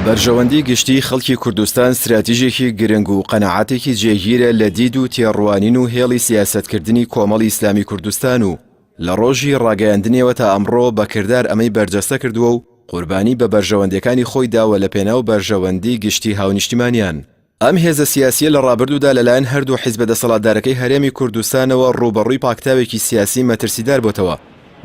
بەرژەوەندی گشتی خەڵکی کوردستان استراتیژێکی گرنگ و قەنەعاتێکی جێگیرە لە دید و تێڕوانین و هێڵی سیاسەتکردنی کۆمەڵی ئیسلامی کوردستان و لە ڕۆژی ڕاگەیاندنیەوە تا ئەمڕۆ بەکردار ئەمەی بەرجەستە کردووە و قوربانی بە بەرژەوەندەکانی خۆی داوە لە پێناو بەرژەوەندی گشتی هاونیشتیمانیان. ئەم هێزە سیاسیە لە ڕابردوودا لەلایەن هەردوو حیزبە دەسەڵاتدارەکەی هەرێمی کوردستانەوە ڕوبەڕووی پاکتاوێکی سیاسی مەترسیدار بۆتەوە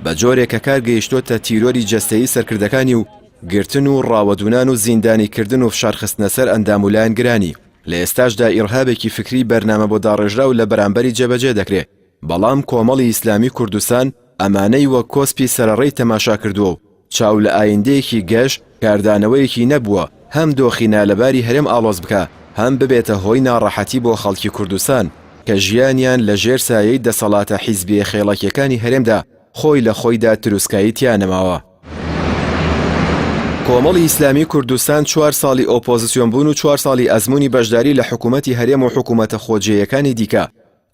بە جۆرێک کە کار گەیشتۆتە تیرۆری جەستەیی سەرکردەکانی و گرتن و ڕاوەدونان و زیندانیکردن و فشارخستنە سەر ئەندام و لایەنگرانی. لە ئێستاشدا ئیرهابێکی فکری بەرنامە بۆ داڕێژرا و لە بەرامبەری جێبەجێ دەکرێت، بەڵام کۆمەڵی ئیسلامی کوردستان ئەمانەی وەک کۆسپی سەرەڕێی تەماشا کردووە و چاو لە ئایندەیەکی گەشت کاردانەوەیەکی نەبووە هەم دۆخینا لەباری هەرێم ئاڵۆز بکە، هەم ببێتە هۆی ناڕەحەتی بۆ خەڵکی کوردستان کە ژیانیان لە ژێر سایەی دەسەڵاتە حیزبیە خێڵەکیەکانی هەرێمدا خۆی لە خۆیدا تروسکایی تیا نەماوە. کۆمەڵی ئیسلامی کوردستان 4 ساڵی ئۆپۆزیسیۆن بوون و 4 ساڵی ئەزموونی بەشداری لە حکوومەتی هەرێم و حکوومەتە خۆجێیەکانی دیکە،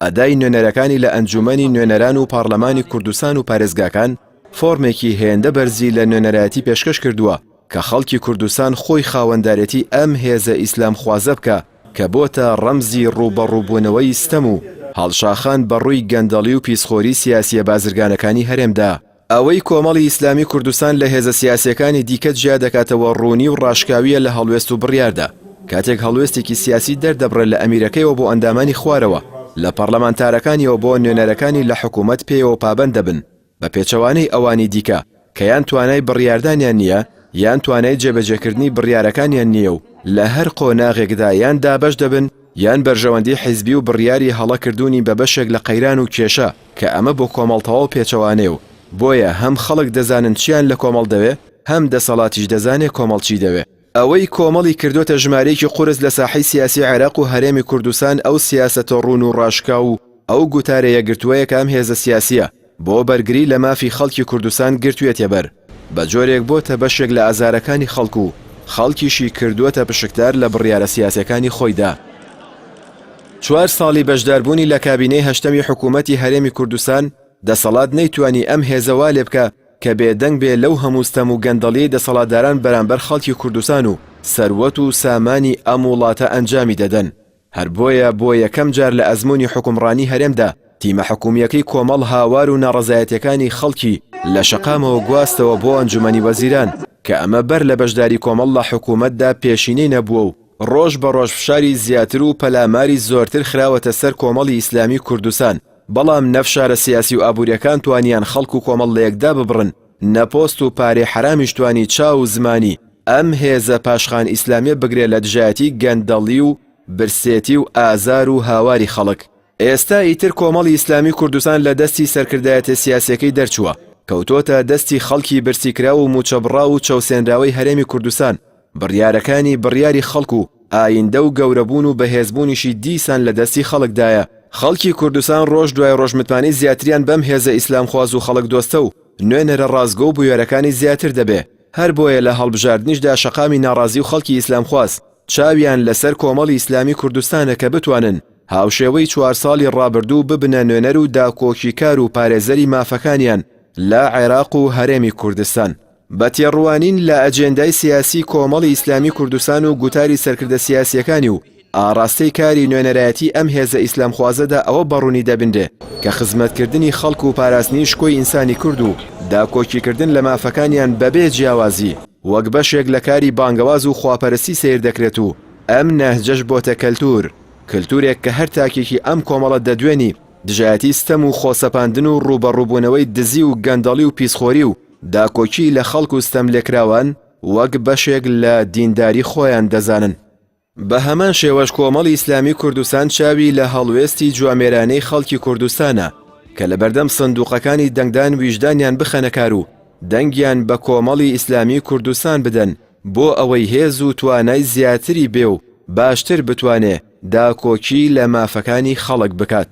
ئەدای نوێنەرەکانی لە ئەنجومەنی نوێنەران و پارلەمانی کوردستان و پارێزگاکان فۆرمێکی هێندە بەرزی لە نوێنەرایەتی پێشکەش کردووە کە خەڵکی کوردستان خۆی خاوەندارەتی ئەم هێزە ئیسلام خوازە بکە کە بۆتە ڕەمزی ڕوبەڕووبوونەوەی ستەم و هەڵشاخان بەڕووی گەندەڵی و پیسخۆری سیاسیە بازرگانەکانی هەرێمدا. ئەوەی کۆمەڵی ئیسلامی کوردستان لە هێزە سیاسیەکانی دیکە جیا دەکاتەوە ڕوونی و ڕاشکاویە لە هەڵوێست و بڕیاردا، کاتێک هەڵوێستێکی سیاسی دەردەبڕێت لە ئەمیرەکەیەوە بۆ ئەندامانی خوارەوە لە پەرلەمانتارەکانیەوە بۆ نوێنەرەکانی لە حکوومەت پێیەوە پابەند دەبن بە پێچەوانەی ئەوانی دیکە کە یان توانای بڕیاردانیان نییە یان توانای جێبەجێکردنی بڕیارەکانیان نییە و لە هەر قۆناغێکدا یان دابەش دەبن یان بەرژەوەندی حیزبی و بڕیاری هەڵەکردوونی بە بەشێک لە قەیران و کێشە کە ئەمە بۆ کۆمەڵتەواو پێچەوانێ و بۆیە هەم خەڵک دەزانن چیان لە کۆمەڵ دەوێ هەم دەسەڵاتیش دەزانێت کۆمەڵ چی دەوێ. ئەوەی کۆمەڵی کردوتە ژمارەیەکی قورس لە ساحەی سیاسی عێراق و هەرێمی کوردستان ئەو سیاسەتە ڕوون و ڕاشکا و ئەو گوتارەیە گرتووەیە کە ئەم هێزە سیاسیە بۆ بەرگری لە مافی خەڵکی کوردستان گرتوێتە بەر بە جۆرێک بۆتە بەشێک لە ئازارەکانی خەڵک و خەڵکیشی کردووەتە پشکدار لە بڕیارە سیاسەکانی خۆیدا. 4 ساڵی بەشداربوونی لە کابینەی هەشتەمی حکوومەتی هەرێمی کوردستان دەسەڵات نەیتوانی ئەم هێزەوا لێ بکە کە بێدەنگ بێ لەو هەمووستەم و گەندەڵی دەسەڵاتداران بەرامبەر خەڵکی کوردستان و سەروەت و سامانی ئەم وڵاتە ئەنجامی دەدەن. هەر بۆیە بۆ یەکەم جار لە ئەزموونی حکومڕانی هەرێمدا تیمە حکوومیەکەی کۆمەڵ هاوار و ناڕەزایەتیەکانی خەڵکی لە شەقامەوە گواستەوە بۆ ئەنجومەنی وەزیران کە ئەمە بەر لە بەشداری کۆمەڵ لە حکوومەتدا پێشینەی نەبووە و ڕۆژ بە ڕۆژ فشاری زیاتر و پەلاماری زۆرتر خراوەتە سەر کۆمەڵی ئیسلامی کوردستان، بەڵام نەفشارە سیاسی و ئابوووریەکان توانیان خەڵک و کۆمەڵ لە یەکدا ببڕن، نەپۆست و پارێ حرامیش توانی چاو زمانی ئەم هێزە پاشخان ئیسلامیە بگرێت لە دژایەتی گەندەڵی و برسێتی و ئازار و هاواری خەڵک. ئێستا ئیتر کۆمەڵی ئیسلامی کوردستان لە دەستی سەرکردایەتە سیاسیەکەی دەرچووە، کەوتۆتە دەستی خەڵکی برسیکرا و موچەبڕا و چەوسێنراوەی هەرێمی کوردستان، بڕیارەکانی بڕیاری خەڵک و ئایندە و گەورەبوون و بەهێزبوونیشی دیسان لە دەستی خەڵکدایە. خەڵکی کوردستان ڕۆژ دوای ڕۆژ متمانەی زیاتریان بەم هێزە ئیسلام خواز و خەڵک دۆستە و نوێنەرە ڕازگۆ و بوێرەکانی زیاتر دەبێ. هەر بۆیە لە هەڵبژاردنیشدا شەقامی ناڕازی و خەڵکی ئیسلام خواز چاویان لەسەر کۆمەڵی ئیسلامی کوردستانە کە بتوانن هاوشێوەی 4 ساڵی ڕابردوو ببنە نوێنەر و داکۆکیکار و پارێزەری مافەکانیان لە عێراق و هەرێمی کوردستان. بە تێڕوانین لە ئەجێندای سیاسی کۆمەڵی ئیسلامی کوردستان و گوتاری سەرکردە سیاسیەکانی و ئاڕاستەی کاری نوێنەرایەتی ئەم هێزە ئیسلام خوازەدا ئەوە بەڕوونی دەبندێ کە خزمەتکردنی خەڵک و پاراستنی شکۆی ئینسانی کورد و داکۆکیکردن لە مافەکانیان بەبێ جیاوازی وەک بەشێک لە کاری بانگەواز و خواپەرستی سیر دەکرێت و ئەم نەهجەش بۆتە کەلتورێک کە هەر تاکێکی ئەم کۆمەڵە دەدوێنی دژایەتی ستەم و خۆسەپاندن و ڕوبەڕووبوونەوەی دزی و گەندەڵی و پیسخۆری و داکۆکی لە خەڵک و ستەم لێکراوان وەک بەشێک لە دینداری خۆیان دەزانن. بە هەمان شێوەش کۆمەڵی ئیسلامی کوردستان چاوی لە هەڵوێستی جوامێرانەی خەڵکی کوردستانە کە لە بەردەم سندوقەکانی دەنگدان ویژدانیان بخەنە کار و دەنگیان بە کۆمەڵی ئیسلامی کوردستان بدەن بۆ ئەوەی هێز و توانای زیاتری بێ و باشتر بتوانێ داکۆکی لە مافەکانی خەڵک بکات.